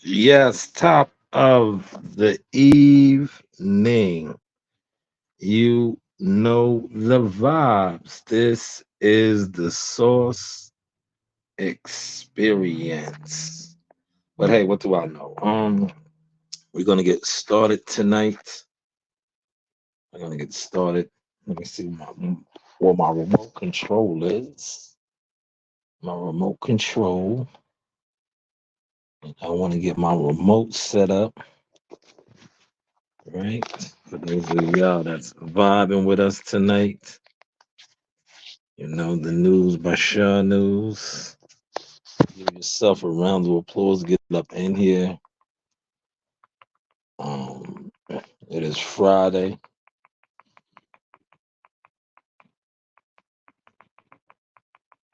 Yes, top of the evening. You know the vibes. This is the Source Experience. But hey, what do I know? We're gonna get started tonight. We're gonna get started. Let me see what my remote control is. My remote control. I want to get my remote set up, right? For those of y'all that's vibing with us tonight. The news by Shanewz. Give yourself a round of applause. Get up in here. It is Friday.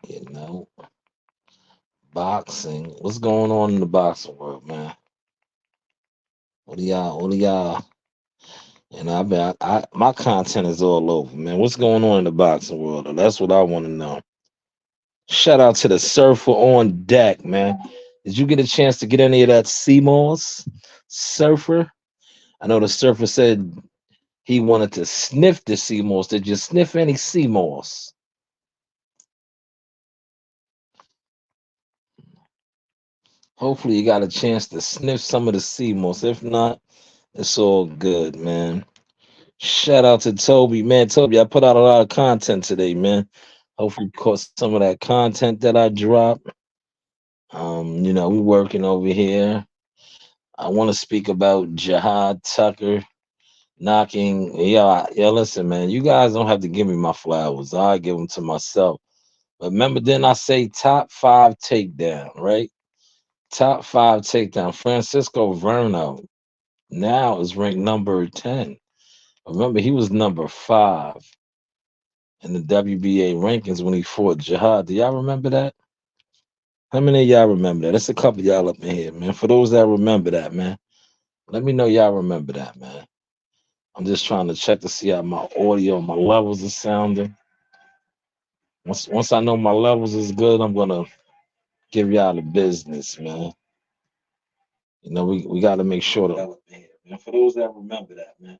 You know, boxing. What's going on in the boxing world, man? What do y'all? What do y'all? My content is all over, man. What's going on in the boxing world? That's what I want to know. Shout out to the surfer on deck, man. Did you get a chance to get any of that CMOS surfer? I know the surfer said he wanted to sniff the sea moss. Did you sniff any sea moss? Hopefully, you got a chance to sniff some of the sea moss. If not, it's all good, man. Shout out to Toby, man. Toby, I put out a lot of content today, man. Hopefully, you caught some of that content that I dropped. We working over here. I want to speak about Jihad Tucker knocking. Yeah. Listen, man. You guys don't have to give me my flowers. I give them to myself. But remember, then I say top five takedown, right? Top five takedown. Francisco Verno now is ranked number 10. Remember, he was number five in the WBA rankings when he fought Jihad. Do y'all remember that? How many of y'all remember that? There's a couple of y'all up in here, man. For those that remember that, man, let me know y'all remember that, man. I'm just trying to check to see how my audio, my levels are sounding. Once I know my levels is good, I'm gonna give y'all the business, man. We got to make sure that. And for those that remember that, man,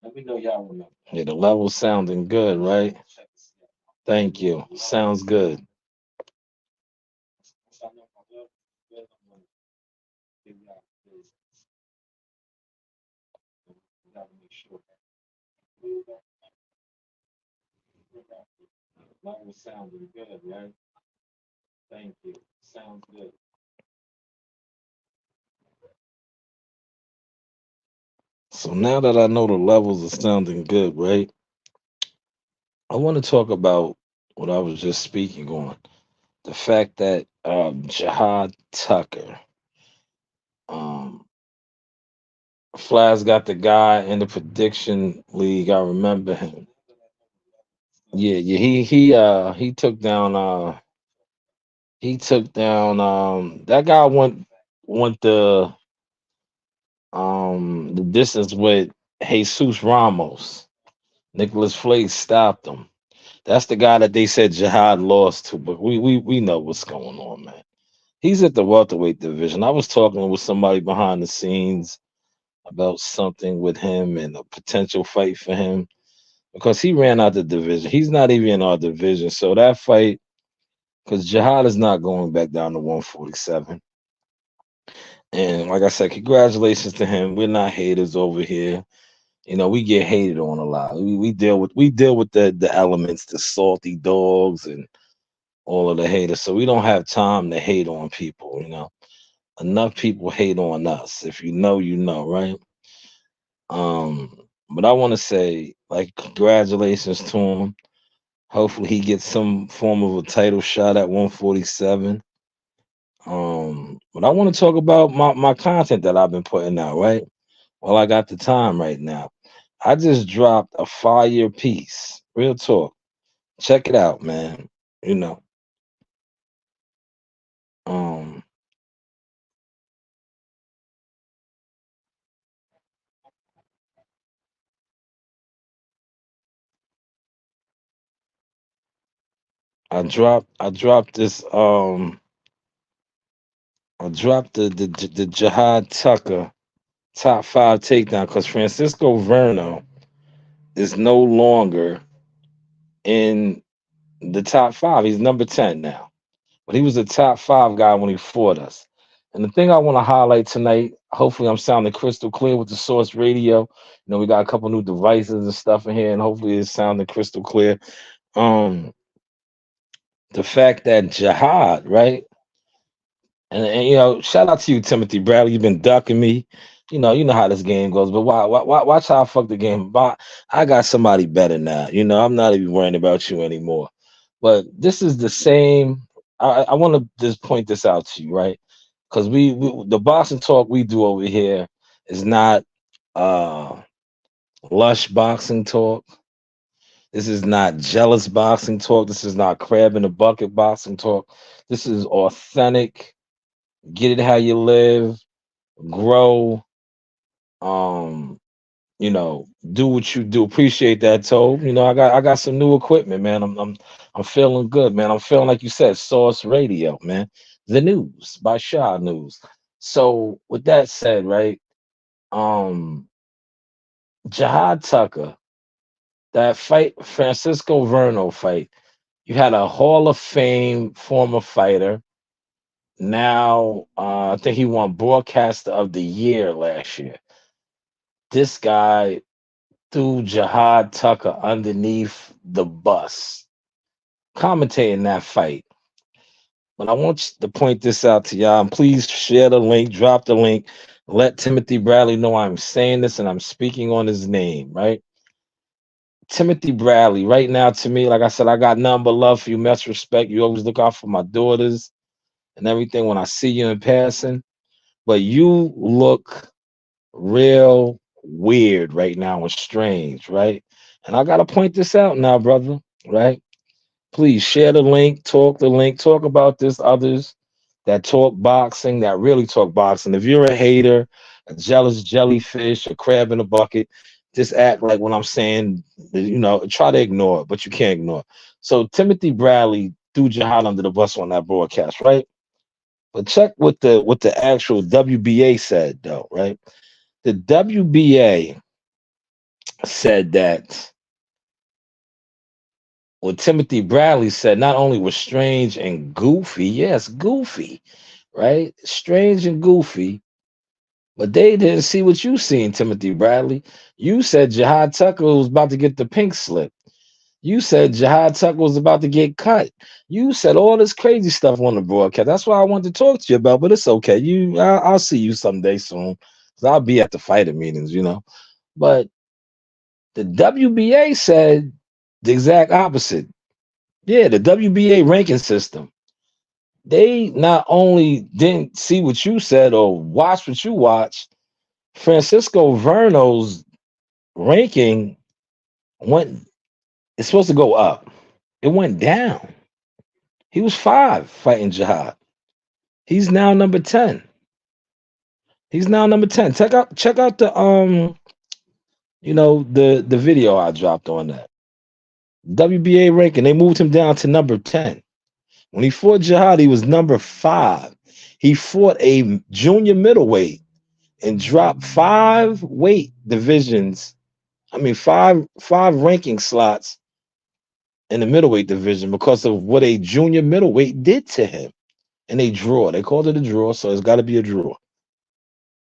let me know y'all remember. Yeah, the level sounding good, right? Thank you. Sounds good. Level sounding good, right? Thank you. Sounds good. So now that I know the levels are sounding good, right? I want to talk about what I was just speaking on. The fact that Jihad Tucker, um, Flash got the guy in the prediction league. I remember him. Yeah. He took down that guy went the distance with Jesus Ramos. Nicholas Flake stopped him. That's the guy that they said Jihad lost to, but we know what's going on, man. He's at the welterweight division. I was talking with somebody behind the scenes about something with him and a potential fight for him because he ran out the division. He's not even in our division. So that fight, because Jihad is not going back down to 147. And like I said, congratulations to him. We're not haters over here. We get hated on a lot. We deal with the elements, the salty dogs and all of the haters. So we don't have time to hate on people, Enough people hate on us. If you know, you know, right? But I want to say, like, congratulations to him. Hopefully, he gets some form of a title shot at 147. But I want to talk about my content that I've been putting out, right? Well, I got the time right now. I just dropped a fire piece. Real talk. Check it out, man. You know, um, I dropped this I dropped the Jihad Tucker top five takedown because Francisco Verno is no longer in the top five. He's number 10 now. But he was a top five guy when he fought us. And the thing I want to highlight tonight, hopefully I'm sounding crystal clear with the Source Radio. We got a couple new devices and stuff in here, and hopefully it's sounding crystal clear. Um, the fact that Jihad, right? And shout out to you, Timothy Bradley. You've been ducking me. You know how this game goes. But watch how I fuck the game. But I got somebody better now. I'm not even worrying about you anymore. But this is the same. I want to just point this out to you, right? Because we the boxing talk we do over here is not uh lush boxing talk. This is not jealous boxing talk. This is not crab in a bucket boxing talk. This is authentic. Get it how you live, grow, um, do what you do. Appreciate that, Tobe. I got some new equipment, man. I'm feeling good, man. I'm feeling like you said, Source Radio, man. The news by Shanewz. So with that said, right, um, Jihad Tucker, that fight, Francisco Verno fight, you had a Hall of Fame former fighter. Now, I think he won Broadcaster of the Year last year. This guy threw Jihad Tucker underneath the bus, commentating that fight. But I want to point this out to y'all. And please share the link, drop the link, let Timothy Bradley know I'm saying this and I'm speaking on his name, right? Timothy Bradley, right now, to me, like I said, I got nothing but love for you, much respect. You always look out for my daughters and everything when I see you in passing. But you look real weird right now and strange, right? And I gotta point this out now, brother, right? Please share the link, talk about this, others that talk boxing, that really talk boxing. If you're a hater, a jealous jellyfish, a crab in a bucket, just act like what I'm saying, try to ignore it, but you can't ignore it. So Timothy Bradley threw Jihad under the bus on that broadcast, right? But check what the actual WBA said though, right? The WBA said that what Timothy Bradley said not only was strange and goofy, yes, goofy, right? Strange and goofy, but they didn't see what you seen, Timothy Bradley. You said Jihad Tucker was about to get the pink slip. You said Jihad Tucker was about to get cut. You said all this crazy stuff on the broadcast. That's why I wanted to talk to you about, but it's okay. I'll see you someday soon. 'Cause I'll be at the fighter meetings. But the WBA said the exact opposite. Yeah, the WBA ranking system. They not only didn't see what you said or watch what you watched, Francisco Verno's ranking went, it's supposed to go up. It went down. He was five fighting Jihad. He's now number 10. He's now number 10. Check out the video I dropped on that. WBA ranking. They moved him down to number 10. When he fought Jihad, he was number 5. He fought a junior middleweight and dropped 5 weight divisions. I mean, five ranking slots in the middleweight division because of what a junior middleweight did to him. And they draw. They called it a draw, so it's got to be a draw.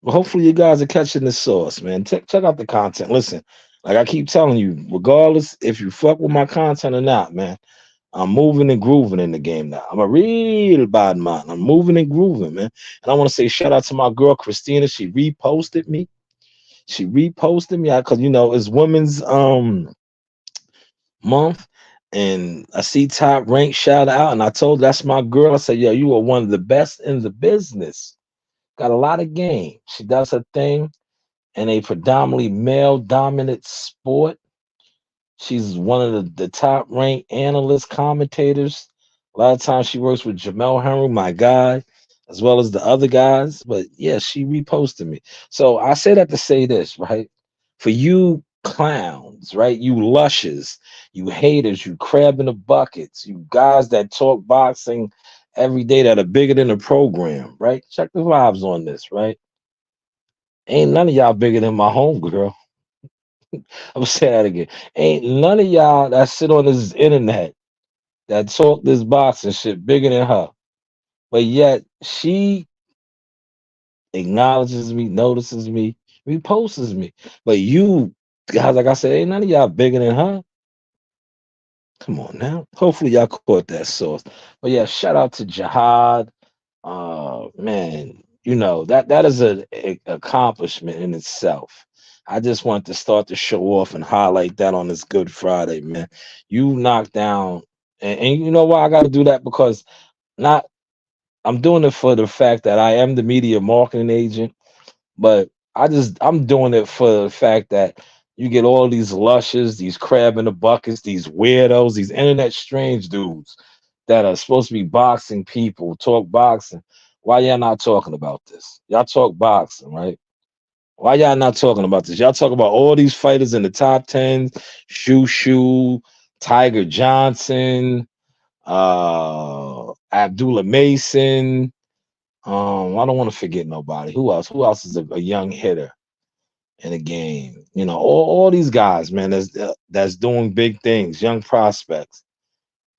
But hopefully, you guys are catching the sauce, man. Check out the content. Listen, like I keep telling you, regardless if you fuck with my content or not, man, I'm moving and grooving in the game now. I'm a real bad man. I'm moving and grooving, man. And I want to say shout out to my girl Christina. She reposted me. She reposted me because it's Women's Month, and I see Top Rank shout out, and I told that's my girl. I said, yo, you are one of the best in the business. Got a lot of game. She does her thing in a predominantly male dominant sport. She's one of the top ranked analyst commentators. A lot of times she works with Jamel Henry, my guy, as well as the other guys. But yeah, she reposted me. So I say that to say this, right? For you clowns, right? You lushes, you haters, you crab in the buckets, you guys that talk boxing every day that are bigger than the program, right? Check the vibes on this, right? Ain't none of y'all bigger than my homegirl. I'm gonna say that again. Ain't none of y'all that sit on this internet that talk this boxing shit bigger than her. But yet she acknowledges me, notices me, reposts me. But you guys, like I said, ain't none of y'all bigger than her. Come on now. Hopefully y'all caught that sauce. But yeah, shout out to Jihad. Man, that is a accomplishment in itself. I just want to start to show off and highlight that on this Good Friday, man. You knocked down, and you know why I got to do that? Because not I'm doing it for the fact that I am the media marketing agent, but I'm doing it for the fact that you get all these lushes, these crab in the buckets, these weirdos, these internet strange dudes that are supposed to be boxing people, talk boxing. Why y'all not talking about this? Y'all talk boxing, right? Why y'all not talking about this? Y'all talk about all these fighters in the top 10, Shoo, Tiger Johnson, Abdullah Mason. I don't want to forget nobody. Who else? Who else is a young hitter in the game? All these guys, man, that's doing big things, young prospects.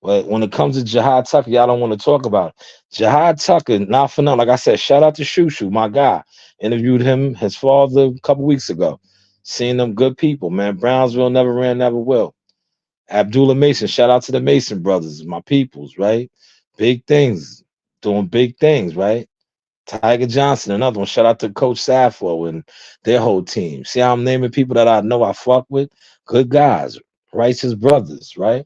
But when it comes to Jihad Tucker, y'all don't want to talk about it. Jihad Tucker, not for nothing. Like I said, shout out to Shushu, my guy. Interviewed him, his father, a couple weeks ago. Seeing them good people, man. Brownsville never ran, never will. Abdullah Mason, shout out to the Mason brothers, my peoples, right? Big things, doing big things, right? Tiger Johnson, another one. Shout out to Coach Saffo and their whole team. See how I'm naming people that I know I fuck with? Good guys, righteous brothers, right?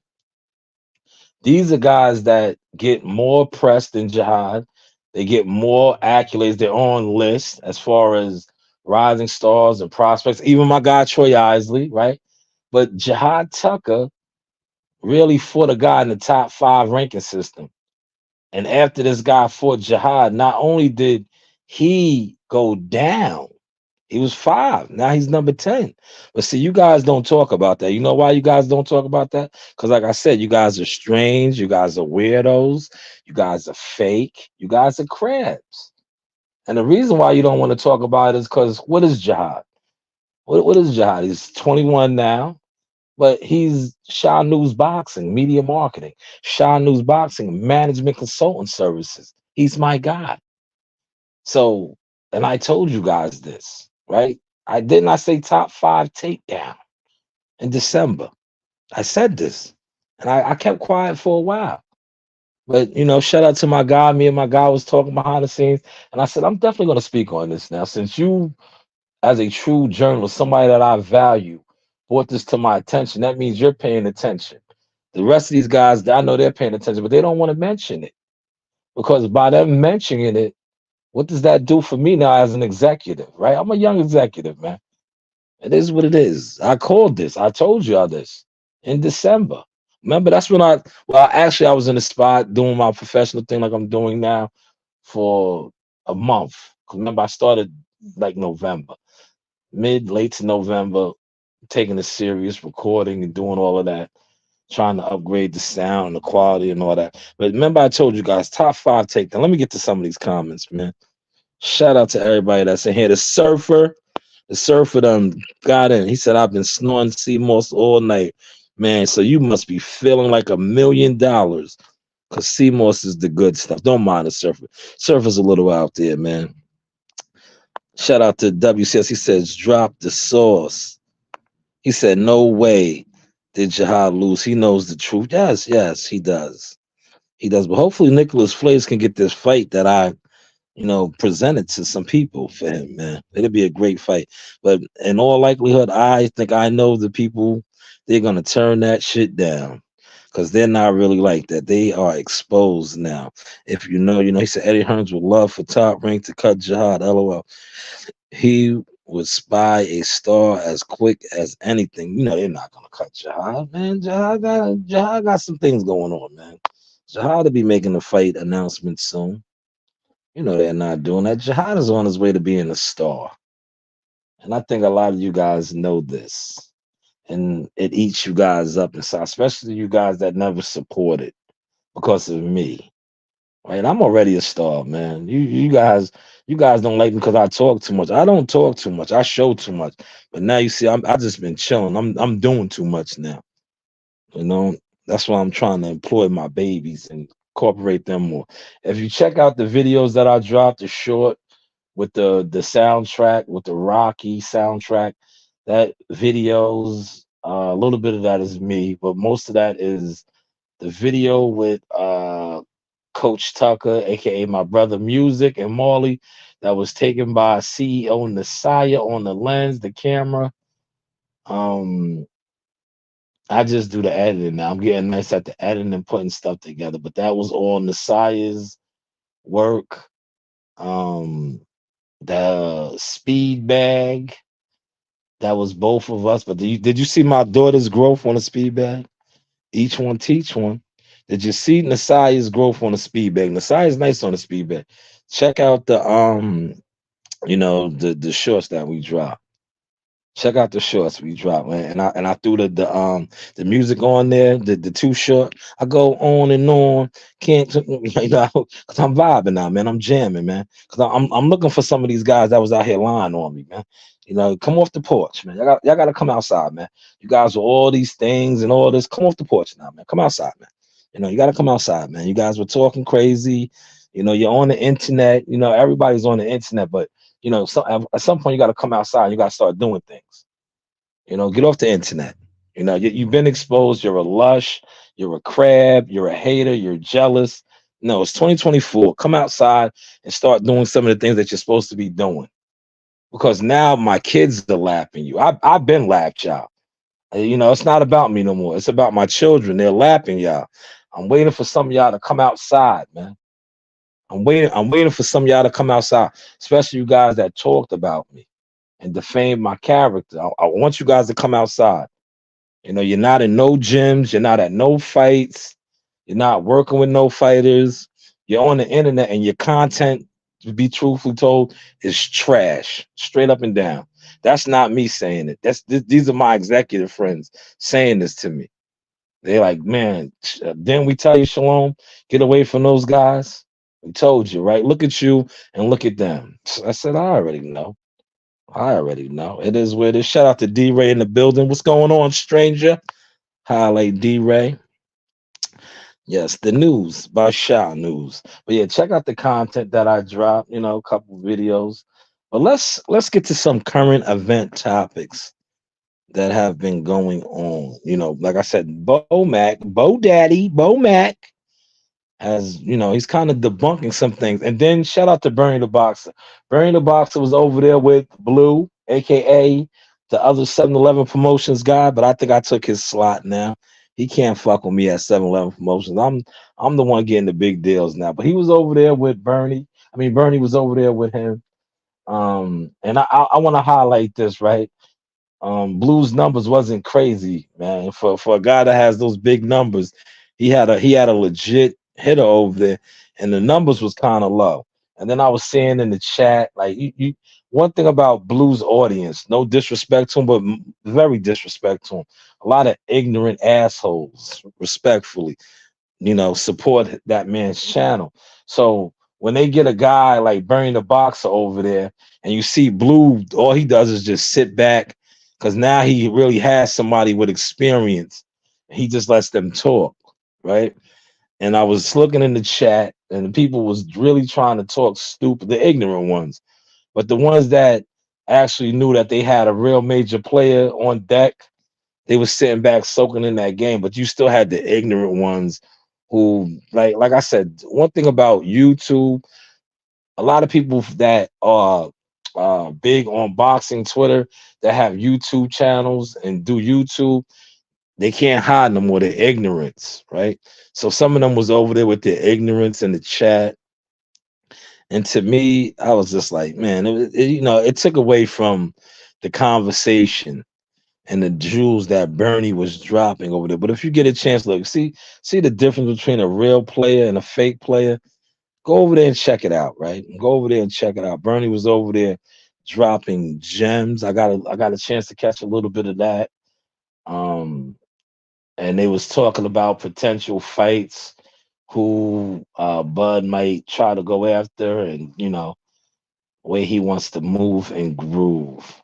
These are guys that get more press than Jihad. They get more accolades. They're on lists as far as rising stars and prospects. Even my guy Troy Isley, right? But Jihad Tucker really fought a guy in the top 5 ranking system. And after this guy fought Jihad, not only did he go down, he was 5. Now he's number 10. But see, you guys don't talk about that. You know why you guys don't talk about that? Because, like I said, you guys are strange. You guys are weirdos. You guys are fake. You guys are crabs. And the reason why you don't want to talk about it is because what is Jihad? What is Jihad? He's 21 now, but he's Shanewz Boxing, media marketing, Shanewz Boxing, management consultant services. He's my guy. So, and I told you guys this, right? I say top 5 takedown in December. I said this, and I kept quiet for a while. But shout out to my guy. Me and my guy was talking behind the scenes, and I said I'm definitely going to speak on this now, since you, as a true journalist, somebody that I value, brought this to my attention. That means you're paying attention. The rest of these guys, I know they're paying attention, but they don't want to mention it because by them mentioning it, what does that do for me now as an executive, right? I'm a young executive, man. It is what it is. I called this. I told y'all this in December. Remember, that's when I was in the spot doing my professional thing like I'm doing now for a month. Remember, I started like November, late to November, taking it serious, recording and doing all of that, trying to upgrade the sound and the quality and all that. But remember, I told you guys, top 5 takedown. Let me get to some of these comments, man. Shout out to everybody that's in here. The surfer done got in. He said, I've been snoring sea moss all night. Man, so you must be feeling like $1,000,000 because sea moss is the good stuff. Don't mind the surfer. Surfer's a little out there, man. Shout out to WCS. He says, drop the sauce. He said, no way did Jihad lose. He knows the truth. Yes, he does. He does. But hopefully Nicholas Flays can get this fight that I presented to some people for him, man. It'll be a great fight. But in all likelihood, I think I know the people, they're going to turn that shit down because they're not really like that. They are exposed now. If he said Eddie Hearns would love for Top Rank to cut Jihad. LOL. He would spy a star as quick as anything. They're not going to cut Jihad, man. Jihad got some things going on, man. Jihad will be making a fight announcement soon. They're not doing that. Jihad is on his way to being a star. And I think a lot of you guys know this. And it eats you guys up inside, especially you guys that never supported because of me. right? I'm already a star, man. You guys don't like me because I talk too much. I don't talk too much. I show too much. But now you see, I just been chilling. I'm doing too much now. You know, that's why I'm trying to employ my babies and incorporate them more. If you check out the videos that I dropped, the short with the soundtrack, with the Rocky soundtrack, that videos, a little bit of that is me, but most of that is the video with Coach Tucker, aka my brother Music and Marley, that was taken by CEO Nasaya on the lens, the camera. Um, I just do the editing now. I'm getting nice at the editing and putting stuff together, but that was all Nasaya's work. Um, the speed bag, that was both of us. But did you see my daughter's growth on a speed bag? Each one teach one. Did you see Nasai's growth on a speed bag? Nasai's nice on a speed bag. Check out the shorts that we dropped. Check out the shorts we dropped, man. And I threw the music on there, the too short. I go on and on. Can't because I'm vibing now, man. I'm jamming, man. Because I'm looking for some of these guys that was out here lying on me, man. Come off the porch, man. Y'all gotta come outside, man. You guys with all these things and all this. Come off the porch now, man. Come outside, man. You gotta come outside, man. You guys were talking crazy. You're on the internet. Everybody's on the internet, but at some point you got to come outside. You got to start doing things. Get off the internet. You've been exposed. You're a lush. You're a crab. You're a hater. You're jealous. No, it's 2024. Come outside and start doing some of the things that you're supposed to be doing. Because now my kids are lapping you. I've been lapped, y'all. It's not about me no more. It's about my children. They're lapping y'all. I'm waiting for some of y'all to come outside, man. I'm waiting for some of y'all to come outside, especially you guys that talked about me and defamed my character. I want you guys to come outside. You're not in no gyms, you're not at no fights, you're not working with no fighters. You're on the internet and your content, to be truthfully told, is trash, straight up and down. That's not me saying it. These are my executive friends saying this to me. They're like, man, didn't we tell you, Shalom, get away from those guys? We told you, right? Look at you and look at them. I said, I already know. I already know. It is what it is. Shout out to D Ray in the building. What's going on, stranger? Highlight D Ray. Yes, the news by Shanewz. But yeah, check out the content that I dropped, a couple videos. But let's get to some current event topics that have been going on. Like I said, Bo Mac has, he's kind of debunking some things. And then shout out to Bernie the Boxer. Bernie the Boxer was over there with Blue, aka the other 7-Eleven promotions guy, but I think I took his slot now. He can't fuck with me at 7-Eleven promotions. I'm the one getting the big deals now. But he was over there with Bernie. I mean, Bernie was over there with him. And I want to highlight this, right? Blues numbers wasn't crazy, man. For a guy that has those big numbers, he had a legit hitter over there, and the numbers was kind of low. And then I was seeing in the chat, like one thing about Blues audience, no disrespect to him, but very disrespect to him. A lot of ignorant assholes, respectfully, support that man's channel. So when they get a guy like Bernie the Boxer over there, and you see Blue, all he does is just sit back because now he really has somebody with experience. He just lets them talk, right? And I was looking in the chat, and the people was really trying to talk stupid, the ignorant ones, but the ones that actually knew that they had a real major player on deck, they was sitting back soaking in that game. But you still had the ignorant ones who, like I said, one thing about YouTube, a lot of people that are big on boxing Twitter, that have YouTube channels and do YouTube, they can't hide no more their ignorance, right? So some of them was over there with their ignorance in the chat. And to me, I was just like, man, it took away from the conversation and the jewels that Bernie was dropping over there. But if you get a chance, look, see the difference between a real player and a fake player. Go over there and check it out, right? Go over there and check it out. Bernie was over there dropping gems. I got a chance to catch a little bit of that. Um, and they was talking about potential fights, who Bud might try to go after, and where he wants to move and groove.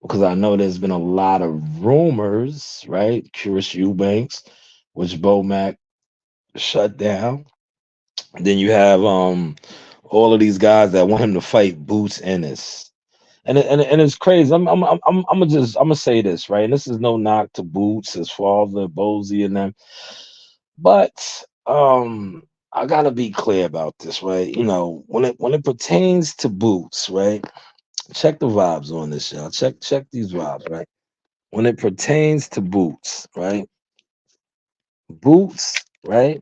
Because I know there's been a lot of rumors, right? Curious Eubanks, which Bomac shut down. Then you have all of these guys that want him to fight Boots Ennis. And it's crazy. I'm gonna say this, right? And this is no knock to Boots, his father, Bozy, and them. But I gotta be clear about this, right? When it pertains to Boots, right? Check the vibes on this, y'all. Check these vibes, right? When it pertains to Boots, right? Boots, right?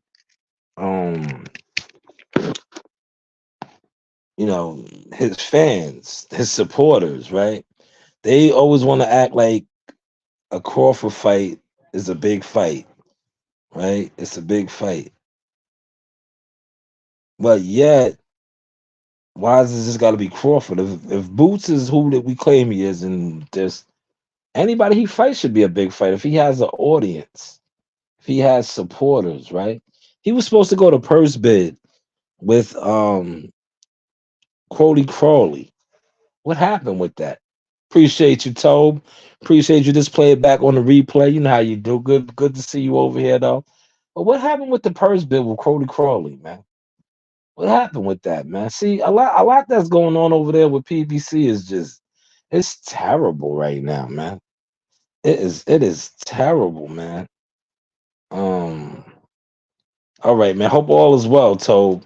Um, you know, his fans, his supporters, right? They always want to act like a Crawford fight is a big fight, right? It's a big fight. But yet, why does this got to be Crawford? If Boots is who that we claim he is, and there's anybody he fights should be a big fight. If he has an audience, if he has supporters, right? He was supposed to go to purse bid with Crowley Crawley. What happened with that? Appreciate you, Tobe. Appreciate you. Just play it back on the replay. You know how you do. Good to see you over here, though. But what happened with the purse bid with Crowley Crawley, man? What happened with that, man? See, a lot that's going on over there with PBC is just it's terrible right now, man. It is terrible, man. Um, all right, man. Hope all is well, Tobe.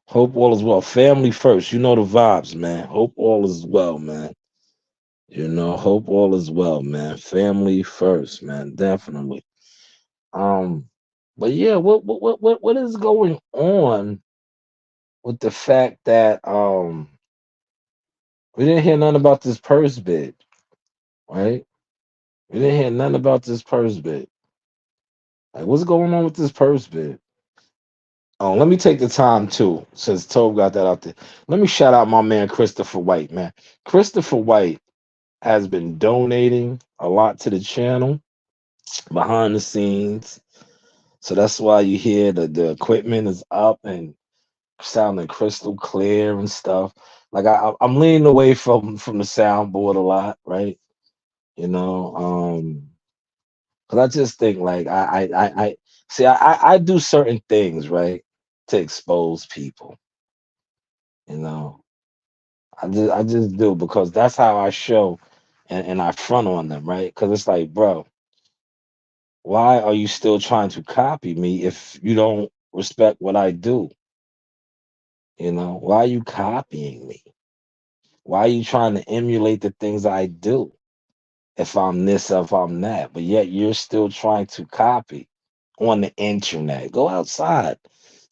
Hope all is well. Family first. You know the vibes, man. Hope all is well, man. Hope all is well, man. Family first, man. Definitely. Um, but yeah, what is going on with the fact that we didn't hear nothing about this purse bid, right? We didn't hear nothing about this purse bid. Like, what's going on with this purse bid? Oh, let me take the time too, since Tobe got that out there. Let me shout out my man Christopher White, man. Christopher White has been donating a lot to the channel behind the scenes. So that's why you hear the equipment is up and sounding crystal clear and stuff. Like I'm leaning away from the soundboard a lot, right? You know, because I just think like I see I do certain things right to expose people. You know, I just do because that's how I show and I front on them, right? Because it's like, bro, why are you still trying to copy me if you don't respect what I do? Why are you copying me? Why are you trying to emulate the things I do? If I'm this, if I'm that, but yet you're still trying to copy on the internet. Go outside,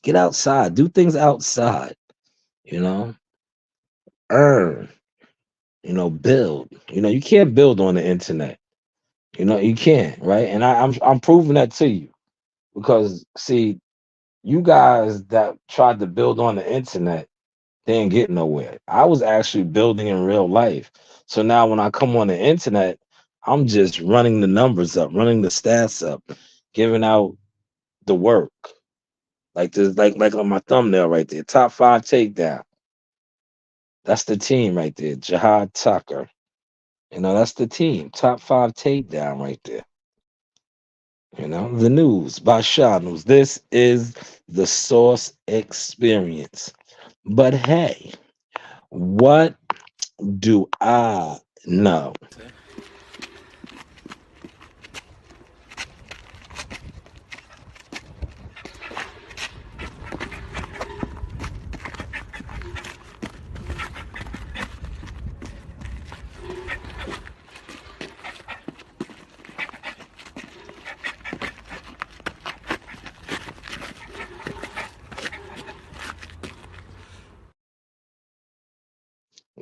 get outside, do things outside, you know, earn, build. You can't build on the internet. You can't, right? And I'm proving that to you because see, you guys that tried to build on the internet, they ain't get nowhere. I was actually building in real life. So now when I come on the internet, I'm just running the numbers up, running the stats up, giving out the work. Like this, like on my thumbnail right there. Top 5 takedown. That's the team right there. Jihad Tucker. That's the team. Top 5 takedown right there. The news by Shanewz. This is the Source Experience. But hey, what do I know?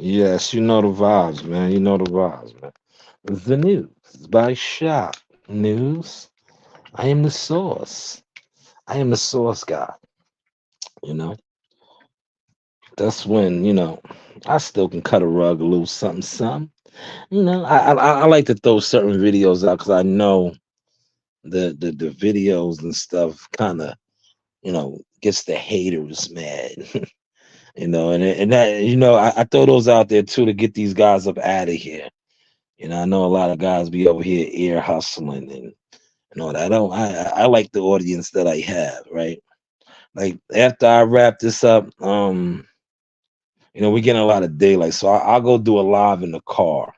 Yes, you know the vibes, man. You know the vibes, man. The news by Shop News. I am the source. I am the source guy. You know, that's when I still can cut a rug loose, something, something. I like to throw certain videos out because I know the videos and stuff kind of gets the haters mad. And that I throw those out there too to get these guys up out of here. I know a lot of guys be over here ear hustling and all that. I like the audience that I have, right? Like after I wrap this up, we're getting a lot of daylight, so I'll go do a live in the car.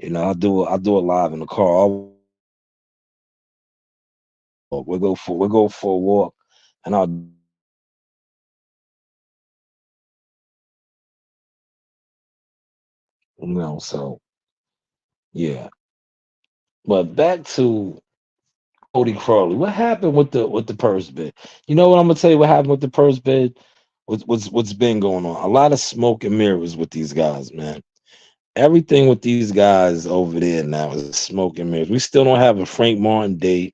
I'll do a live in the car. We'll go for a walk, and so yeah. But back to Cody Crowley. What happened with the purse bid? You know what I'm gonna tell you? What happened with the purse bid? What's been going on? A lot of smoke and mirrors with these guys, man. Everything with these guys over there now is smoke and mirrors. We still don't have a Frank Martin date.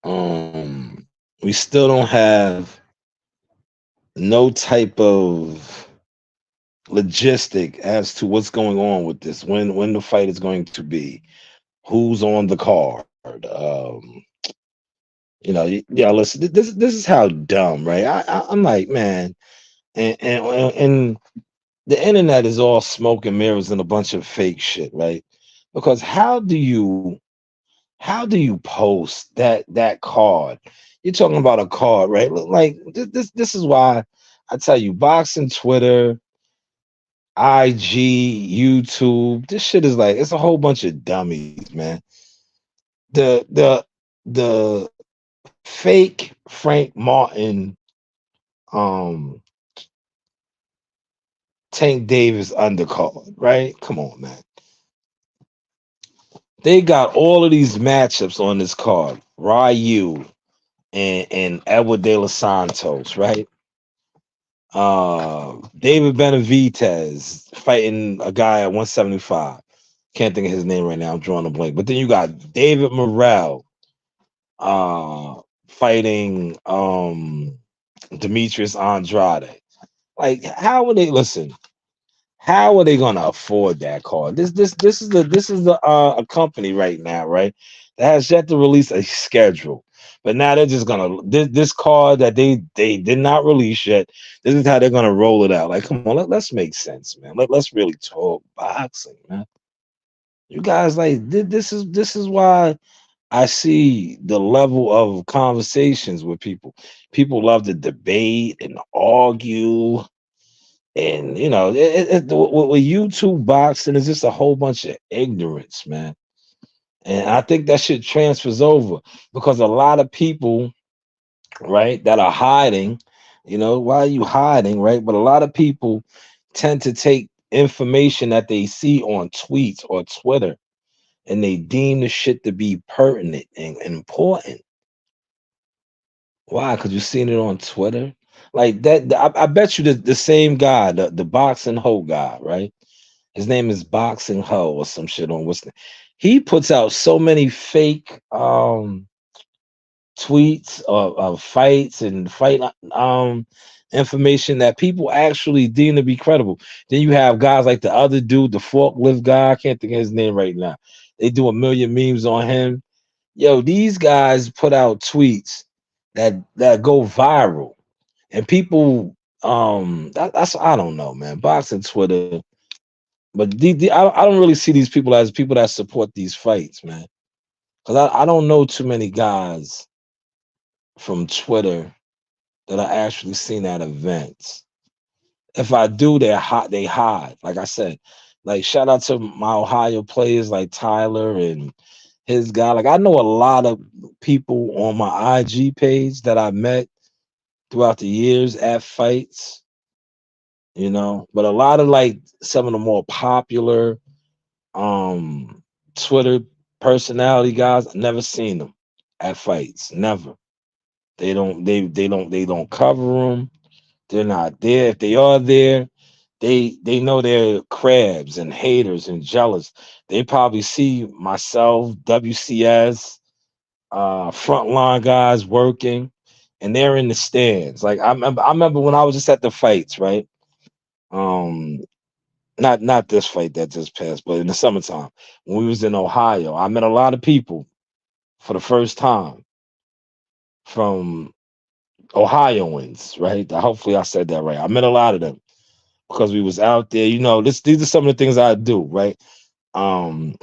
We still don't have no type of logistic as to what's going on with this. When the fight is going to be, who's on the card. Yeah. Listen, this is how dumb, right? I'm like, man, and the internet is all smoke and mirrors and a bunch of fake shit, right? Because how do you post that card? You're talking about a card, right? Like this is why I tell you, boxing Twitter, IG, YouTube, this shit is like it's a whole bunch of dummies, man. The fake Frank Martin um Tank Davis undercard, right? Come on, man. They got all of these matchups on this card. Ryu and Edward De Los Santos, right? David Benavidez fighting a guy at 175. Can't think of his name right now. I'm drawing a blank. But then you got David Morrell fighting Demetrius Andrade. Like, how would they listen? How are they gonna afford that card? This is the a company right now, right? That has yet to release a schedule. But now they're just gonna this card that they did not release yet. This is how they're gonna roll it out. Like, come on, let's make sense, man. Let's really talk boxing, man. You guys like this is why I see the level of conversations with people. People love to debate and argue and with YouTube boxing is just a whole bunch of ignorance, man. And I think that shit transfers over because a lot of people, right, that are hiding, why are you hiding, right? But a lot of people tend to take information that they see on tweets or Twitter and they deem the shit to be pertinent and important. Why? Because you've seen it on Twitter. Like that, I bet you the same guy, the boxing hoe guy, right? His name is Boxing Ho or some shit on what's he puts out so many fake tweets of fights and fight information that people actually deem to be credible. Then you have guys like the other dude, the forklift guy, I can't think of his name right now. They do a million memes on him. Yo, these guys put out tweets that go viral. And people that's I don't know, man. Boxing Twitter. But I don't really see these people as people that support these fights, man. Because I don't know too many guys from Twitter that I actually seen at events. If I do, they're hot. They hide. Like I said, like shout out to my Ohio players like Tyler and his guy. Like I know a lot of people on my IG page that I met throughout the years at fights. But a lot of like some of the more popular um Twitter personality guys, I never seen them at fights. Never. They don't cover them. They're not there. If they are there, they know they're crabs and haters and jealous. They probably see myself, WCS, frontline guys working, and they're in the stands. Like I remember when I was just at the fights, right? Um, not this fight that just passed, but in the summertime when we was in Ohio, I met a lot of people for the first time, from Ohioans, right? Hopefully I said that right. I met a lot of them because we was out there. These are some of the things I do, right? Um,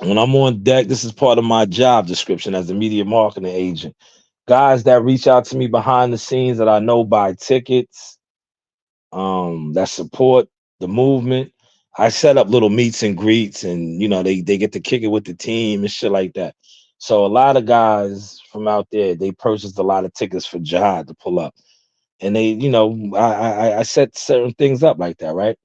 when I'm on deck, this is part of my job description as a media marketing agent. Guys that reach out to me behind the scenes that I know buy tickets, that support the movement. I set up little meets and greets, and they get to kick it with the team and shit like that. So a lot of guys from out there, they purchased a lot of tickets for Jihad to pull up, and I set certain things up like that, right?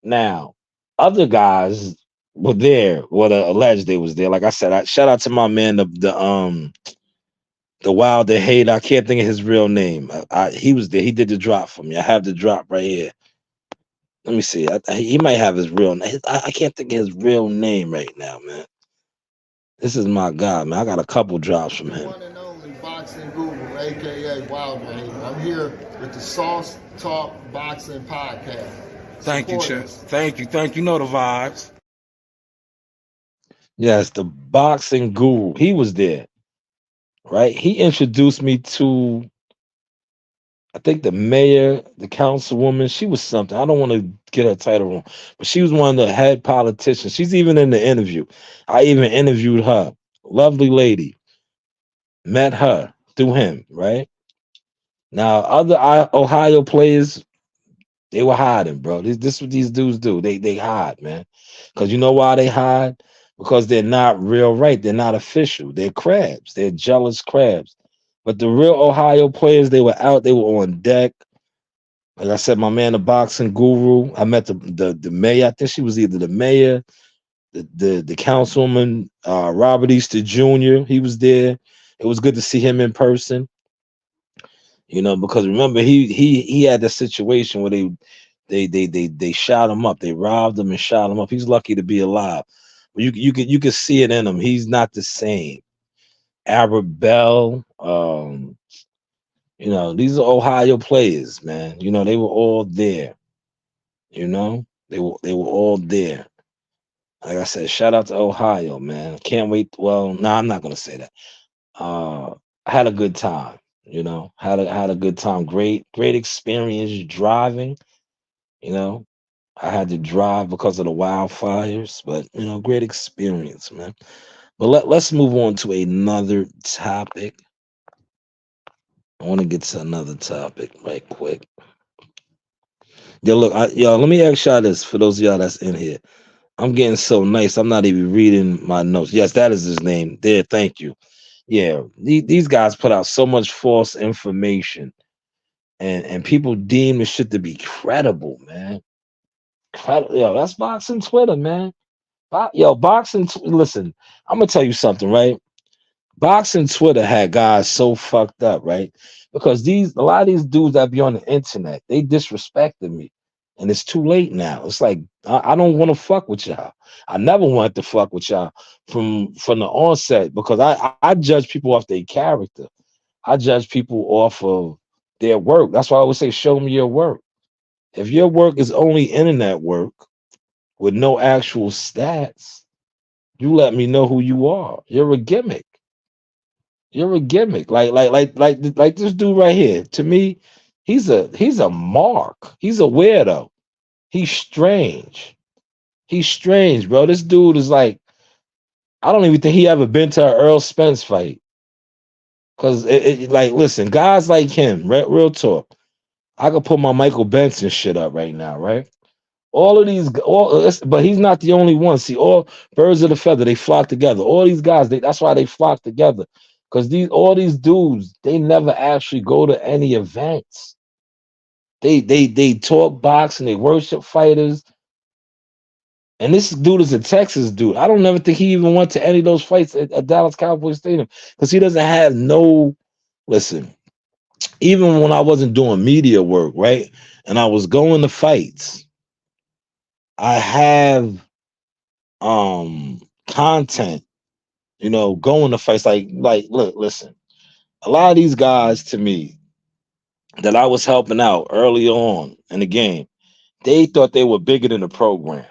Now, other guys were there, what alleged they was there. Like I said, shout out to my man, the Wilder Hate. I can't think of his real name. He was there. He did the drop for me. I have the drop right here. Let me see. He might have his real name. I can't think of his real name right now, man. This is my guy, man. I got a couple drops from The him. one and only Boxing Guru, aka Wilder. I'm here with the Sauce Talk Boxing Podcast. Thank you, Support Chip. us. Thank you. Know the vibes. Yes, the boxing guru. He was there, right? He introduced me to, I think, the mayor, the councilwoman. She was something. I don't want to get her title wrong, but she was one of the head politicians. She's even in the interview. I even interviewed her. Lovely lady. Met her through him, right? Now, other Ohio players, they were hiding, bro. This what these dudes do. They hide, man. Because you know why they hide? Because they're not real right. They're not official. They're crabs. They're jealous crabs. But the real Ohio players, they were out. They were on deck. Like I said, my man, the boxing guru. I met the mayor. I think she was either the mayor, the councilwoman, Robert Easter Jr. He was there. It was good to see him in person. Because remember he had the situation where they shot him up. They robbed him and shot him up. He's lucky to be alive. But you could see it in him. He's not the same. Arab Bell, these are Ohio players, man. They were all there. They were all there. Like I said, shout out to Ohio, man. Can't wait. Well, no, I'm not gonna say that. I had a good time. Had a good time. Great experience driving. You know, I had to drive because of the wildfires, but great experience, man. But let's move on to another topic. I want to get to another topic right quick. Yo, look, y'all, let me ask y'all this for those of y'all that's in here. I'm getting so nice. I'm not even reading my notes. Yes, that is his name. There, thank you. Yeah, these guys put out so much false information, and people deem this shit to be credible, man. Yo, that's boxing Twitter, man. Boxing. Listen, I'm gonna tell you something, right? Boxing Twitter had guys so fucked up, right? Because a lot of these dudes that be on the internet, they disrespected me, and it's too late now. It's like I don't want to fuck with y'all. I never wanted to fuck with y'all from the onset because I judge people off their character. I judge people off of their work. That's why I always say, show me your work. If your work is only internet work with no actual stats, you let me know who you are. You're a gimmick. You're a gimmick. Like this dude right here. To me, he's a mark. He's a weirdo. He's strange. He's strange, bro. This dude is like, I don't even think he ever been to an Earl Spence fight. Cause like, listen, guys like him, real talk. I could put my Michael Benson shit up right now, right? All of these, but he's not the only one. See, all birds of the feather, they flock together. All these guys, that's why they flock together. Because all these dudes, they never actually go to any events. They talk boxing, they worship fighters. And this dude is a Texas dude. I don't ever think he even went to any of those fights at Dallas Cowboys Stadium because he doesn't have no. Listen, even when I wasn't doing media work, right, and I was going to fights, I have content, going to fights like look, listen. A lot of these guys to me that I was helping out early on in the game, they thought they were bigger than the program.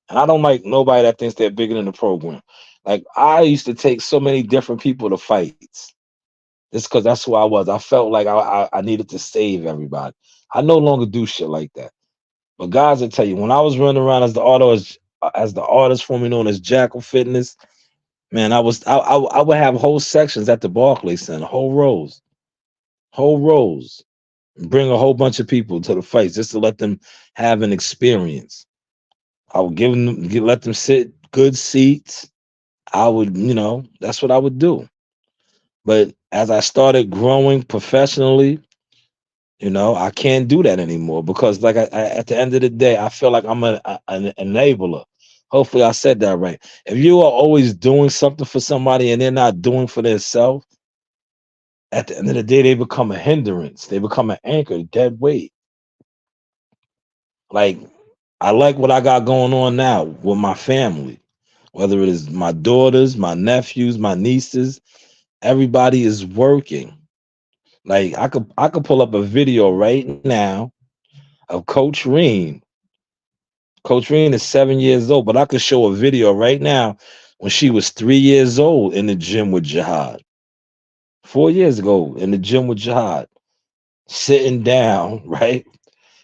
And I don't like nobody that thinks they're bigger than the program. Like I used to take so many different people to fights. It's because that's who I was. I felt like I needed to save everybody. I no longer do shit like that. But guys, I tell you, when I was running around as the artist formerly known as Jackal Fitness, man, I would have whole sections at the Barclays Center, whole rows, bring a whole bunch of people to the fights just to let them have an experience. I would let them sit good seats. I would, that's what I would do. But as I started growing professionally, I can't do that anymore because, like, at the end of the day, I feel like I'm an enabler. Hopefully, I said that right. If you are always doing something for somebody and they're not doing for themselves, at the end of the day, they become a hindrance. They become an anchor, dead weight. Like, I like what I got going on now with my family, whether it is my daughters, my nephews, my nieces. Everybody is working. Like, I could pull up a video right now of Coach Reen. Coach Reen is 7 years old, but I could show a video right now when she was 3 years old in the gym with Jihad. 4 years ago in the gym with Jihad, sitting down, right?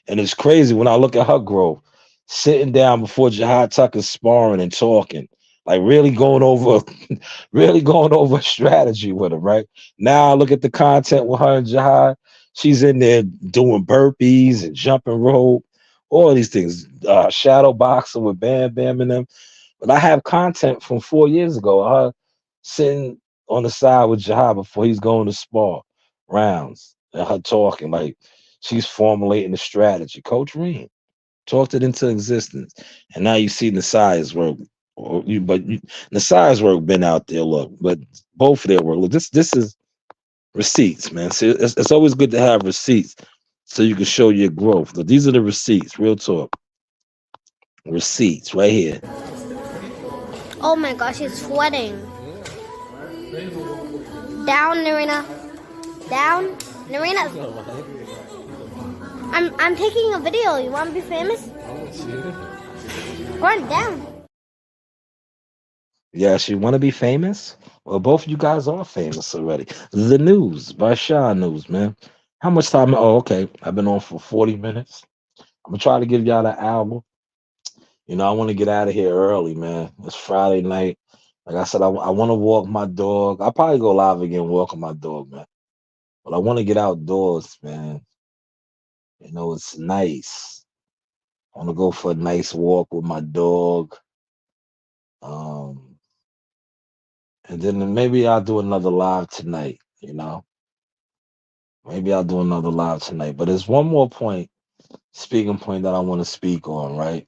And it's crazy when I look at her growth, sitting down before Jihad Tucker sparring and talking, like really going over, really going over strategy with her, right? Now I look at the content with her and Jihad. She's in there doing burpees and jumping rope, all these things, shadow boxing with Bam Bam and them. But I have content from 4 years ago, her sitting on the side with Jihad before he's going to spar rounds and her talking like she's formulating the strategy. Coach Reed talked it into existence. And now you see Nasai's work. Nasai's work been out there, look, but both of their work. Look, this is receipts, man. See, it's always good to have receipts so you can show your growth. Look, these are the receipts, real talk. Receipts right here. Oh my gosh, it's sweating. Down, Narina. Down, Narina. I'm taking a video. You want to be famous? Run down. Yes, you want to be famous? Well, both of you guys are famous already. The news by Shanewz, man. How much time? Oh, okay. I've been on for 40 minutes. I'm gonna try to give y'all the album. I want to get out of here early, man. It's Friday night. Like I said, I want to walk my dog. I'll probably go live again walking my dog, man. But I want to get outdoors, man. It's nice. I want to go for a nice walk with my dog. Um, and then maybe I'll do another live tonight. Maybe I'll do another live tonight. But there's one more speaking point that I want to speak on, right?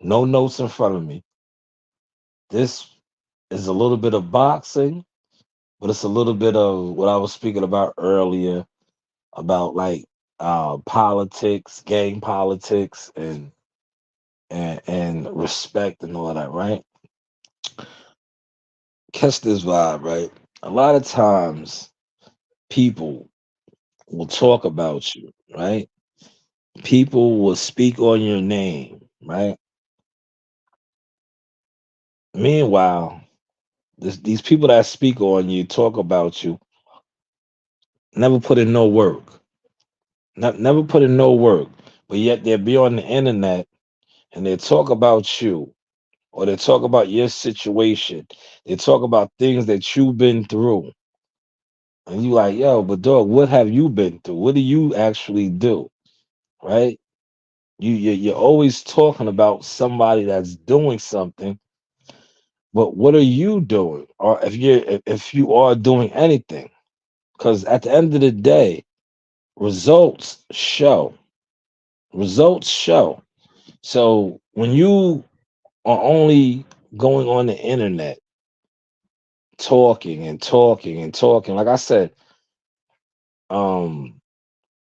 No notes in front of me. This is a little bit of boxing, but it's a little bit of what I was speaking about earlier about like politics, gang politics, and respect and all that, right? Catch this vibe, right? A lot of times people will talk about you, right? People will speak on your name, right? Meanwhile, these people that speak on you, talk about you, never put in no work. Never put in no work. But yet they'll be on the internet and they talk about you or they talk about your situation. They talk about things that you've been through. And you like, yo, but dog, what have you been through? What do you actually do? Right? You're always talking about somebody that's doing something, but what are you doing? Or if you are doing anything. Because at the end of the day, results show. Results show. So when you are only going on the internet talking and talking and talking, like I said, um,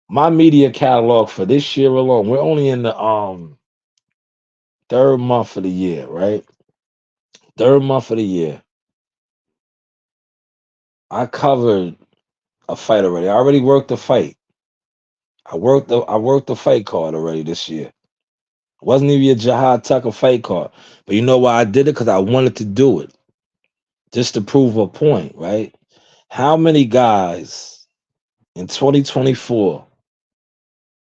my media catalog for this year alone, we're only in the third month of the year, right? Third month of the year. I covered a fight already. I already worked the fight. I worked the fight card already this year. It wasn't even a Jihad Tucker fight card. But you know why I did it? Because I wanted to do it. Just to prove a point, right? How many guys in 2024,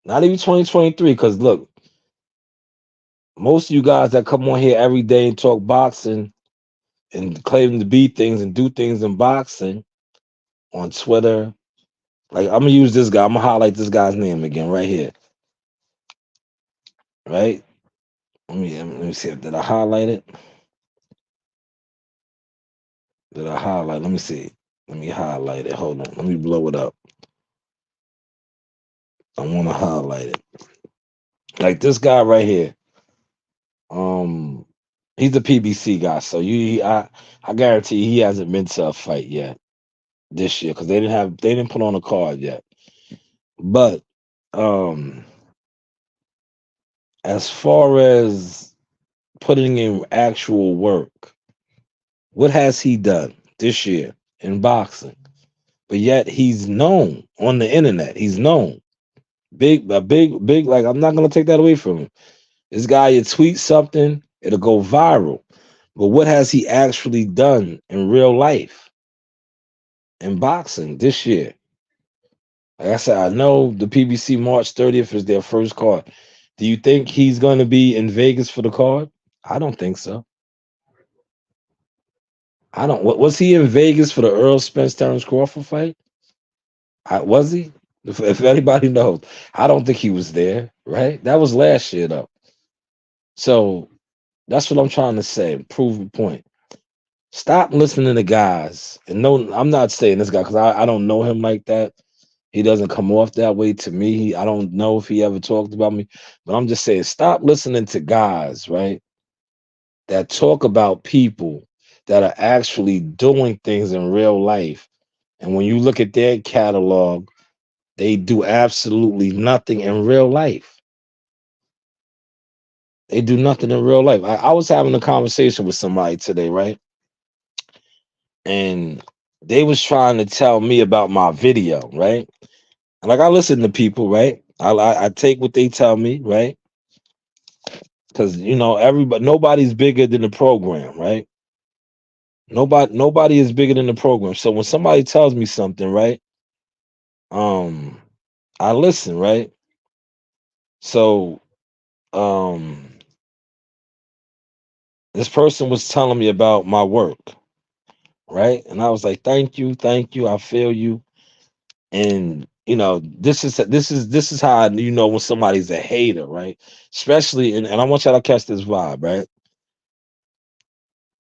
not even 2023, because look, most of you guys that come on here every day and talk boxing and claim to be things and do things in boxing on Twitter, like I'm gonna use this guy. I'm gonna highlight this guy's name again right here, right? Let me see. Did I highlight it? Did I highlight? Let me see. Let me highlight it. Hold on. Let me blow it up. I want to highlight it. Like this guy right here. Um, he's a PBC guy, so I guarantee he hasn't been to a fight yet this year because they didn't put on a card yet. But um, as far as putting in actual work, what has he done this year in boxing? But yet he's known on the internet. He's known big. Like I'm not gonna take that away from him. This guy, you tweet something, it'll go viral. But what has he actually done in real life in boxing this year? Like I said, I know the PBC March 30th is their first card. Do you think he's going to be in Vegas for the card? I don't think so. I don't. Was he in Vegas for the Earl Spence Terrence Crawford fight? Was he? If anybody knows, I don't think he was there. Right? That was last year though. So that's what I'm trying to say. Prove a point. Stop listening to guys. And no, I'm not saying this guy because I don't know him like that. He doesn't come off that way to me. I don't know if he ever talked about me, but I'm just saying, stop listening to guys, right? That talk about people that are actually doing things in real life. And when you look at their catalog, they do absolutely nothing in real life. They do nothing in real life. I was having a conversation with somebody today, right? And they was trying to tell me about my video, right? And like I listen to people, right? I take what they tell me, right? Because nobody's bigger than the program, right? Nobody is bigger than the program. So when somebody tells me something, right? Um, I listen, right? So um this person was telling me about my work, right? And I was like, thank you, I feel you. And this is how you know when somebody's a hater, right? Especially and I want y'all to catch this vibe, right?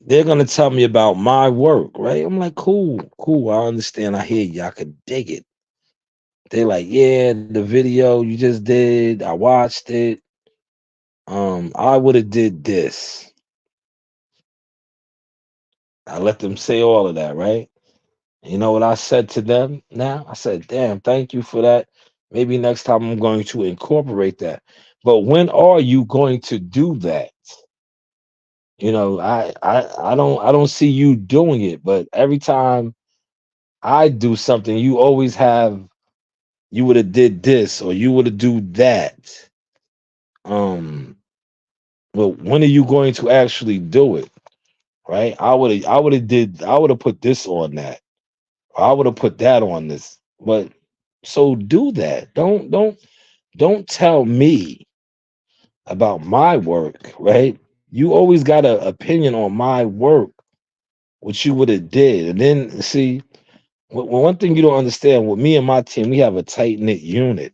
They're gonna tell me about my work, right? I'm like, cool, I understand, I hear you, I could dig it. They're like, yeah, the video you just did, I watched it. I would have did this. I let them say all of that, right? You know what I said to them now? I said, damn, thank you for that. Maybe next time I'm going to incorporate that. But when are you going to do that? I don't see you doing it, but every time I do something, you always have you would have did this or you would have do that. Um, but when are you going to actually do it? Right? I would have put this on that. I would have put that on this. But so do that. Don't tell me about my work, right? You always got an opinion on my work, what you would have did. And then see, one thing you don't understand with me and my team, we have a tight knit unit.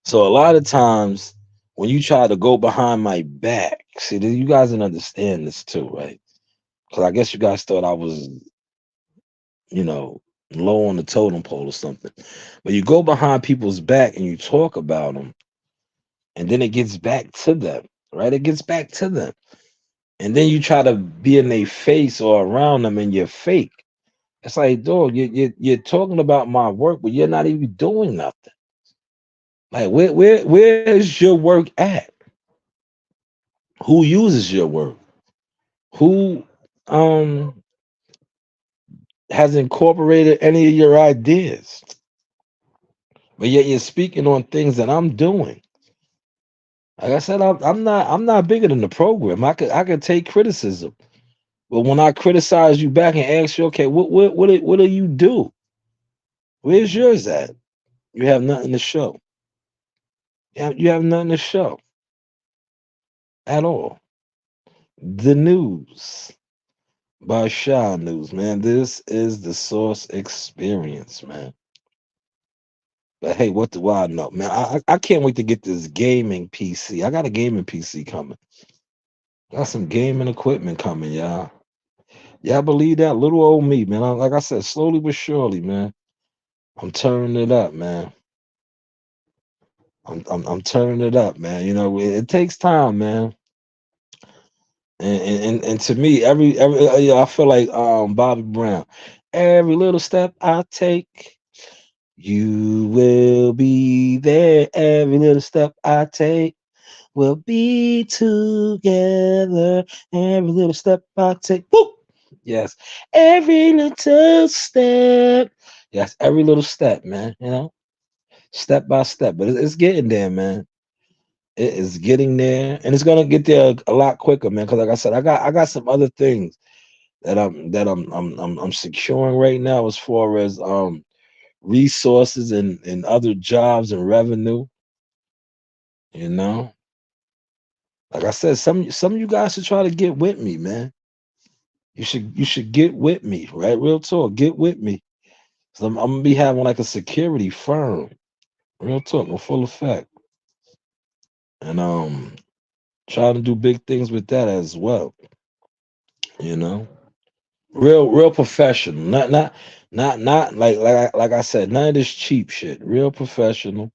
So a lot of times when you try to go behind my back, see, you guys didn't understand this too, right? Because I guess you guys thought I was, you know, low on the totem pole or something. But you go behind people's back and you talk about them, and then it gets back to them, right? It gets back to them. And then you try to be in their face or around them and you're fake. It's like, dog, you're talking about my work, but you're not even doing nothing. Like, where's your work at? Who uses your work? Who um has incorporated any of your ideas? But yet you're speaking on things that I'm doing. Like I said, I'm not bigger than the program. I could take criticism, But when I criticize you back and ask you, okay, what do you do? Where's yours at? You have nothing to show. You have nothing to show at all. The news by Shanewz, man. This is the source experience, man. But hey, what do I know, man? I can't wait to get this gaming PC. I got a gaming PC coming. Got some gaming equipment coming, y'all. Y'all believe that? Little old me, man. Like I said, slowly but surely, man. I'm turning it up, man. I'm turning it up, man. You know, it takes time, man. And to me, every yeah, I feel like Bobby Brown. Every little step I take, you will be there. Every little step I take, we'll be together. Every little step I take. Woo! Yes. Every little step. Yes, every little step, man. You know, step by step. But it's getting there, man. It is getting there, and it's gonna get there a lot quicker, man. Because like I said, I got some other things that I'm securing right now as far as resources and other jobs and revenue. You know, like I said, some of you guys should try to get with me, man. You should get with me, right? Real talk, get with me. So I'm gonna be having like a security firm. Real talk, in full effect, and trying to do big things with that as well. You know. Real professional. Not like I said, none of this cheap shit. Real professional.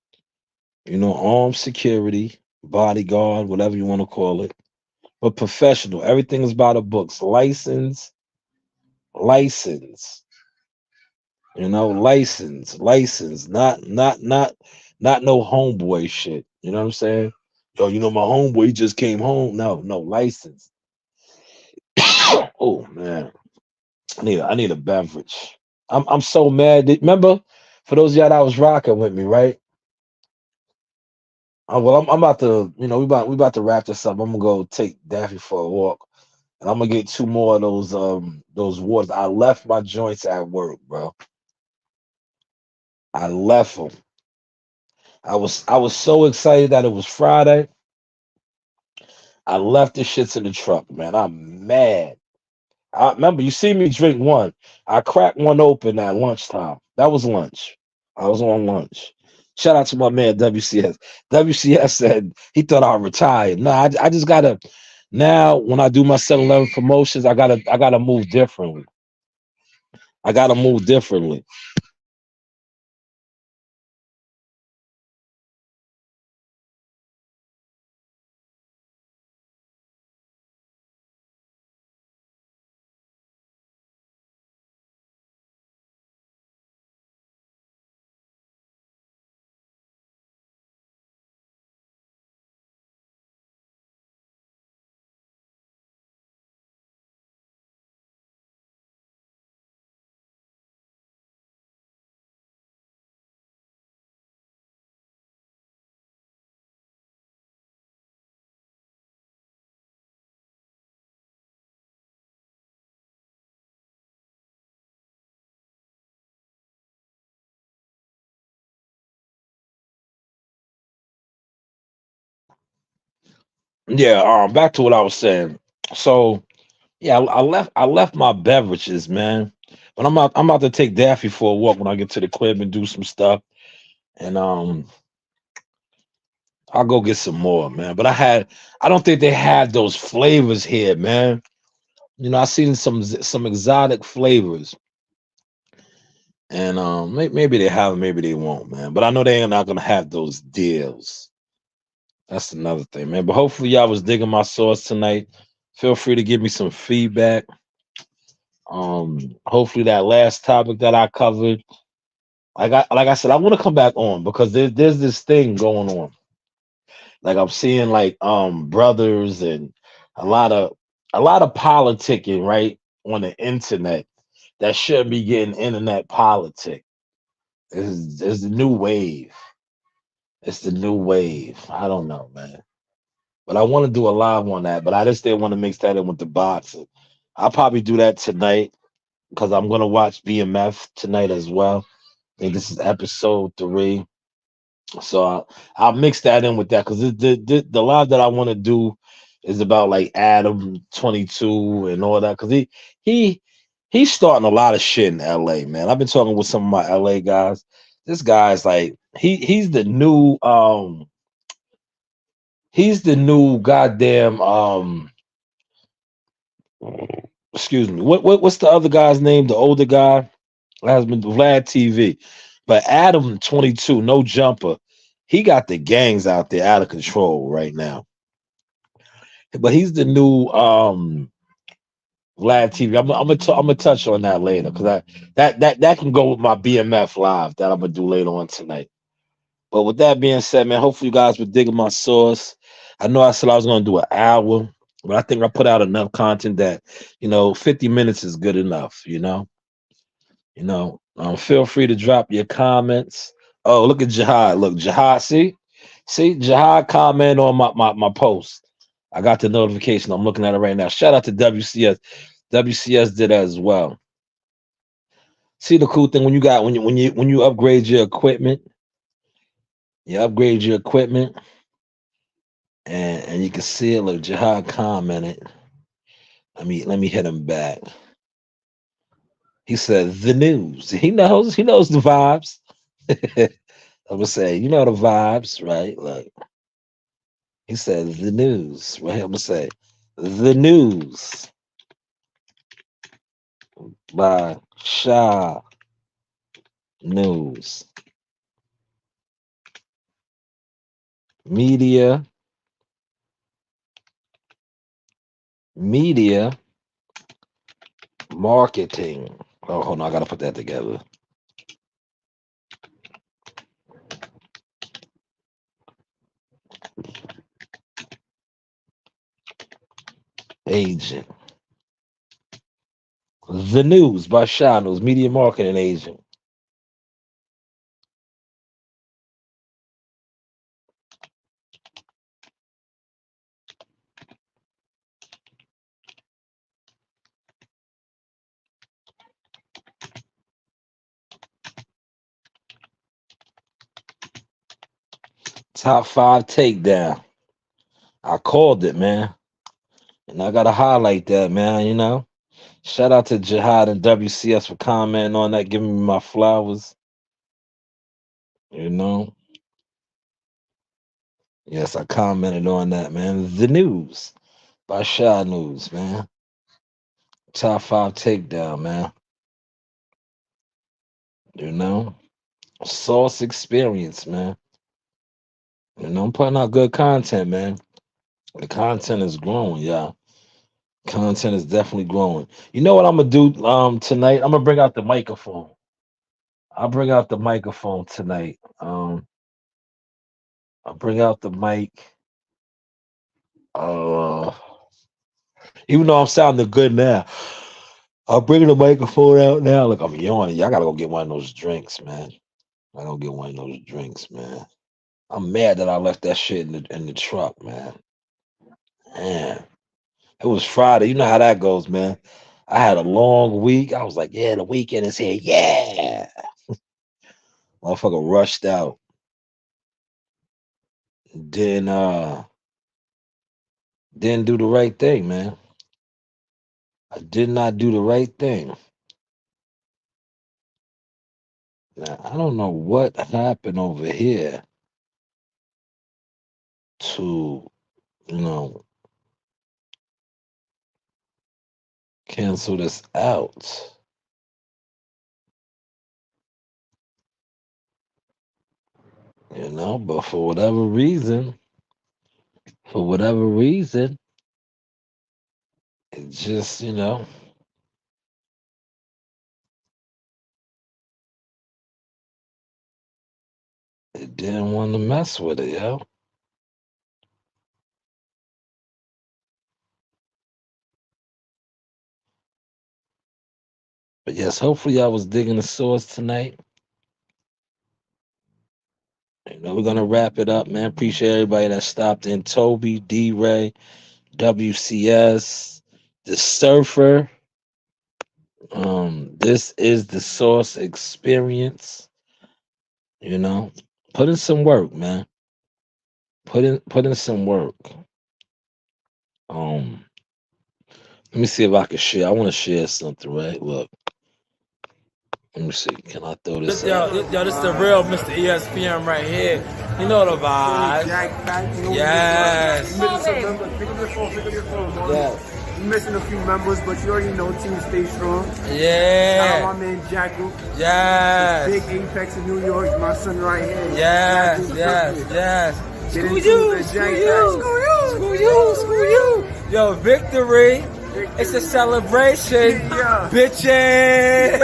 You know, armed security, bodyguard, whatever you want to call it. But professional. Everything is by the books. License. You know, license. Not no homeboy shit. You know what I'm saying? Yo, you know my homeboy he just came home. No, license. Oh man. I need a beverage. I'm so mad. Remember, for those of y'all that was rocking with me, right? Well, I'm about to, we about to wrap this up. I'm gonna go take Daffy for a walk, and I'm gonna get two more of those waters. I left my joints at work, bro. I left them. I was so excited that it was Friday. I left the shits in the truck, man. I'm mad. I remember you see me drink one. I cracked one open at lunchtime. That was lunch. I was on lunch. Shout out to my man WCS. WCS said he thought I retired. No, I just gotta now when I do my 7-Eleven promotions, I gotta move differently. I gotta move differently. Yeah, back to what I was saying. So yeah, I left my beverages, man. But I'm about to take Daffy for a walk when I get to the crib and do some stuff. And I'll go get some more, man. But I don't think they had those flavors here, man. You know, I seen some exotic flavors, and maybe they have, maybe they won't, man. But I know they are not gonna have those deals. That's another thing, man. But hopefully y'all was digging my sauce tonight. Feel free to give me some feedback. Hopefully that last topic that I covered, like I said, I want to come back on because there's this thing going on. Like I'm seeing like brothers and a lot of a lot of politicking right on the internet that shouldn't be getting internet politic. It's the new wave. It's the new wave. I don't know, man. But I want to do a live on that. But I just didn't want to mix that in with the boxing. I'll probably do that tonight because I'm gonna watch BMF tonight as well. I think this is episode 3, so I'll mix that in with that because the live that I want to do is about like Adam 22 and all that because he he's starting a lot of shit in LA, man. I've been talking with some of my LA guys. This guy's like he's the new goddamn excuse me. What's the other guy's name? The older guy has been Vlad TV. But Adam 22, no jumper. He got the gangs out there out of control right now. But he's the new Vlad TV. I'm gonna touch on that later because that can go with my BMF live that I'm gonna do later on tonight. But with that being said, man, hopefully you guys were digging my sauce. I know I said I was gonna do an hour, but I think I put out enough content that 50 minutes is good enough. Feel free to drop your comments. Oh, look at Jihad. Look, Jihad. See, Jihad comment on my post. I got the notification. I'm looking at it right now. Shout out to WCS. WCS did as well. See the cool thing when you upgrade your equipment, and you can see it. Look, Jihad commented. Let me hit him back. He said the news. He knows the vibes. I'm gonna say, the vibes, right? Like he said the news, right? I'm gonna say the news by Sha News Media Media Marketing. Oh, hold on, I gotta put that together. Agent. The news by Shanewz, media marketing agent. Top 5 takedown. I called it, man. And I gotta highlight that, man, Shout out to Jihad and WCS for commenting on that, giving me my flowers. You know. Yes, I commented on that, man. The news by Shy News, man. Top 5 takedown, man. You know. Sauce experience, man. I'm putting out good content, man. The content is growing, yeah. Content is definitely growing. You know what I'm gonna do tonight? I'm gonna bring out the microphone. I'll bring out the microphone tonight. I'll bring out the mic. Uh Even though I'm sounding good now, I'll bring the microphone out now. Look, I'm yawning. Y'all gotta go get one of those drinks, man. I don't get one of those drinks, man. I'm mad that I left that shit in the truck, man. Man, it was Friday. You know how that goes, man. I had a long week. I was like, yeah, the weekend is here. Yeah. Motherfucker rushed out. Didn't didn't do the right thing, man. I did not do the right thing. Now, I don't know what happened over here to, you know, cancel this out. But for whatever reason, it just, it didn't want to mess with it, yo. But yes, hopefully I was digging the source tonight. We're gonna wrap it up, man. Appreciate everybody that stopped in. Toby, D Ray, WCS, the surfer. This is the Source experience. You know, put in some work, man. Put in some work. Um, let me see if I can share. I want to share something, right? Look, let me see. Can I throw this out? Yo, this the real Mr. ESPN right here. You know the vibes. Yes. Pick up your phone, boy. Yes. You're missing a few members, but you already know Team Stay Strong. Shout out Yeah. my man Jackal. Yes. Big Apex in New York. My son right here. Yes. Jackal, Yes. Yes. Get Screw into you. the Screw Jack you. Pack. Screw you. Screw you. Screw you. Yo, victory. It's a celebration, Yeah. bitches.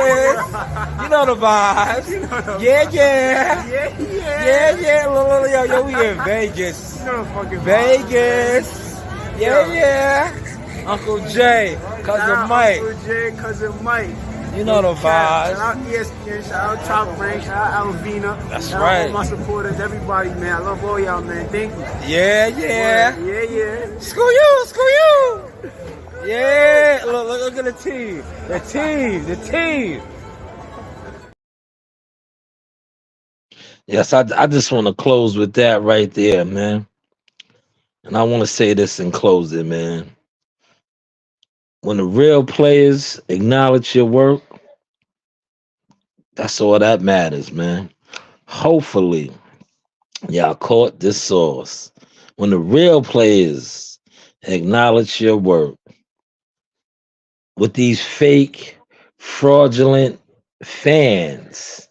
You know the vibes. Yeah, yeah. Yeah, yeah. Yeah, yeah. Yo, we in Vegas. You know the fucking Vegas. Yeah, yeah. Uncle Jay, Shout cousin out Mike. Uncle Jay, cousin Mike. You know the Shout vibes. out ESPN, shout out Top Rank, shout out Alvina. That's shout right. out all my supporters, everybody, man. I love all y'all, man. Thank you. Yeah, yeah. Yeah, yeah. Screw you, screw you. Yeah, look at the team. The team. Yes, I just want to close with that right there, man. And I want to say this in closing, man. When the real players acknowledge your work, that's all that matters, man. Hopefully, y'all caught this sauce. When the real players acknowledge your work, with these fake, fraudulent fans.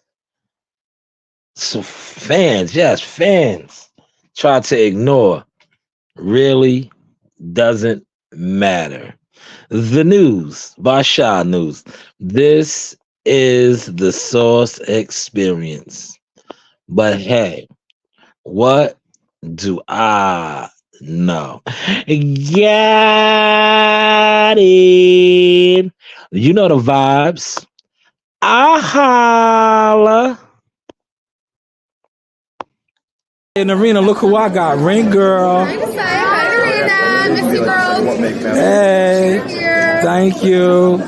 So fans, yes, fans try to ignore. Really doesn't matter. The news by Shanewz. This is the Source experience. But hey, what do I know? Got it. You know the vibes. I holla. In the arena, look who I got. Ring girl. Hi, Arena. Missy girls. Hey. Here. Thank you.